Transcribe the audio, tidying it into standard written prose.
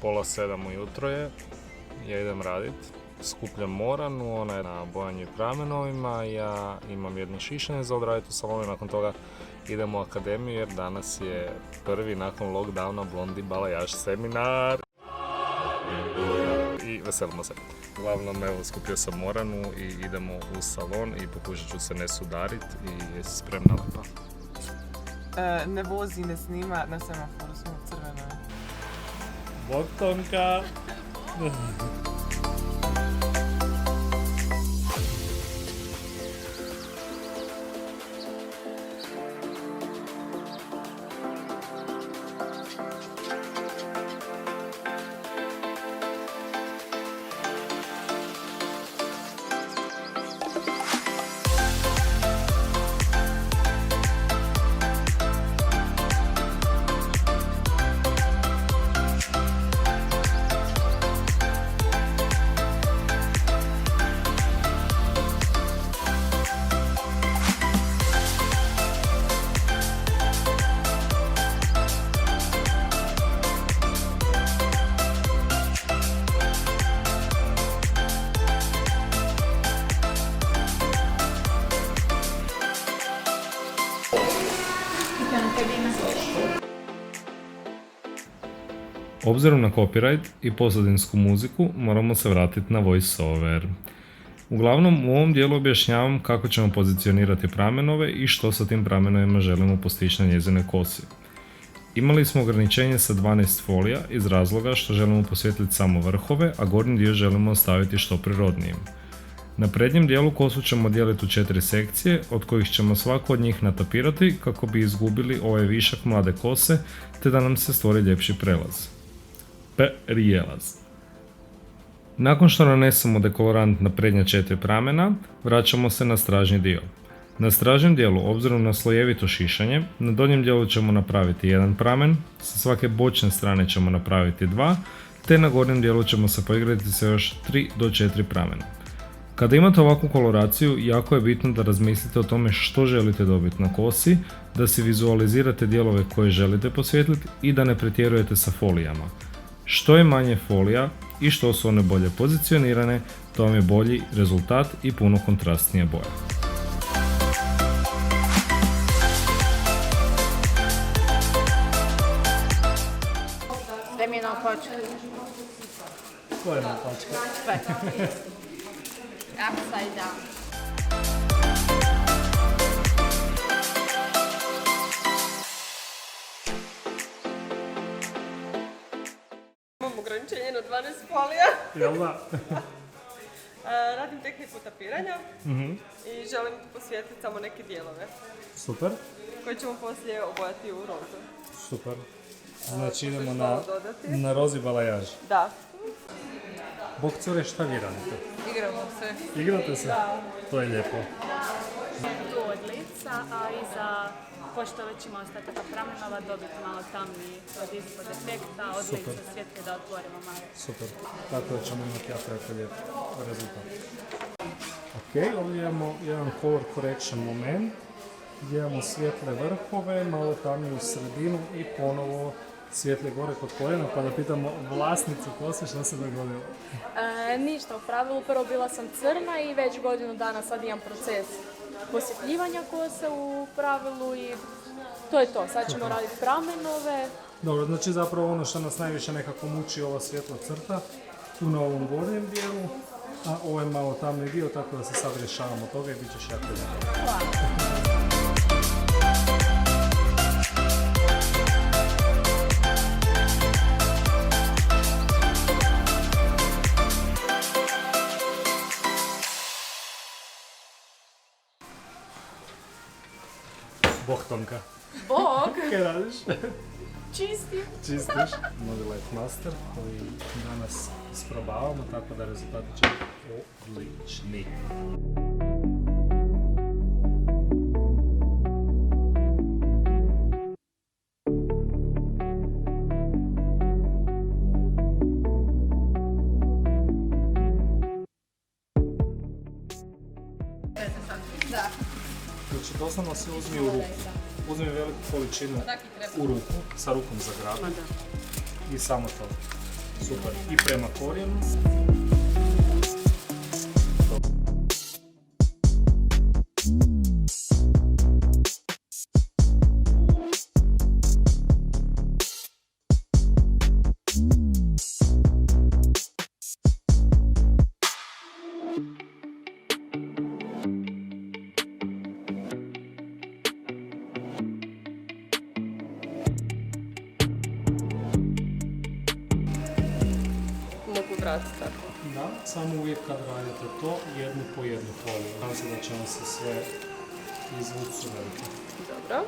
6:30 ujutro je, ja idem radit, skupljam moranu, ona je na bojanju i pramenovima, ja imam jedno šišanje za odraditi u salonu i nakon toga idem u akademiju jer danas je prvi nakon lockdowna Blondi balajaž seminar. I veselimo se. Uglavnom, evo, skupio sam moranu i idemo u salon i pokušat ću se ne sudarit i jesi spremna lepa? Ne vozi, ne snima, na semaforu smo u crvenoj. Bog Tonka! Obzirom na copyright i pozadinsku muziku, moramo se vratiti na voiceover. Uglavnom, u ovom dijelu objašnjavam kako ćemo pozicionirati pramenove i što sa tim pramenovima želimo postići na njezinoj kosi. Imali smo ograničenje sa 12 folija iz razloga što želimo posvijetliti samo vrhove, a gornji dio želimo ostaviti što prirodnijim. Na prednjem dijelu kosu ćemo dijeliti u 4 sekcije, od kojih ćemo svaku od njih natapirati kako bi izgubili ovaj višak mlade kose, te da nam se stvori ljepši prelaz. Prijelaz. Nakon što nanesemo dekolorant na prednja 4 pramena, vraćamo se na stražnji dio. Na stražnjem dijelu, obzirom na slojevito šišanje, na donjem dijelu ćemo napraviti jedan pramen, sa svake bočne strane ćemo napraviti 2, te na gornjem dijelu ćemo se poigrati sa još 3 do 4 pramena. Kada imate ovakvu koloraciju, jako je bitno da razmislite o tome što želite dobiti na kosi, da si vizualizirate dijelove koje želite posvijetliti i da ne pretjerujete sa folijama. Što je manje folija i što su one bolje pozicionirane, to vam je bolji rezultat i puno kontrastnija boja. Daj mi jednu opačku. Koja je napačka? Sve. Upside down. Imam ograničenje na 12 folija. Jel da? Radim tehniku tapiranja i želim posvijetliti samo neke dijelove Super. koje ćemo poslije obojati u rozu. Super. Znači idemo Malo dodati. na rozi balajaž. Da. Bog cure, šta vi radite? Igramo se. Igrate se? To je lijepo. Tu od lica, a iza, pošto već ima ostataka pramenova, dobiti malo tamniji od ispod efekta, od Super. lica svjetli da otvorimo malo. Super. Tako da ćemo imati jako lijep rezultat. Ok, ovdje imamo jedan color correction moment, gdje imamo svijetle vrhove, malo tamniju sredinu i ponovo svijetle gore kod koljena, pa da pitamo vlasnicu kose što se dogodilo. Ništa, u pravilu prvo bila sam crna i već godinu dana sad imam proces posjetljivanja kose u pravilu i to je to. Sad ćemo raditi pramenove. Dobro, znači zapravo ono što nas najviše nekako muči ova svjetla crta tu na ovom gornjem dijelu, a ovo je malo tamni dio, tako da se sad rješavamo toga i bit ćeš jako lijepo. Bog Tonka. Bog! Kaj radiš? Čistim! Čistiš Model Light Master koji danas isprobavamo, tako da rezultati će biti odlični. Znači doslovno se uzmi u ruku. Uzmi veliku količinu u ruku, sa rukom zagrabi i samo to. Super. I prema korijenu. Mogu vratiti tako. Da, samo uvijek kad radite to, jednu po jednu foliju. Nadam se da će vam se sve izvući su velike. Dobro.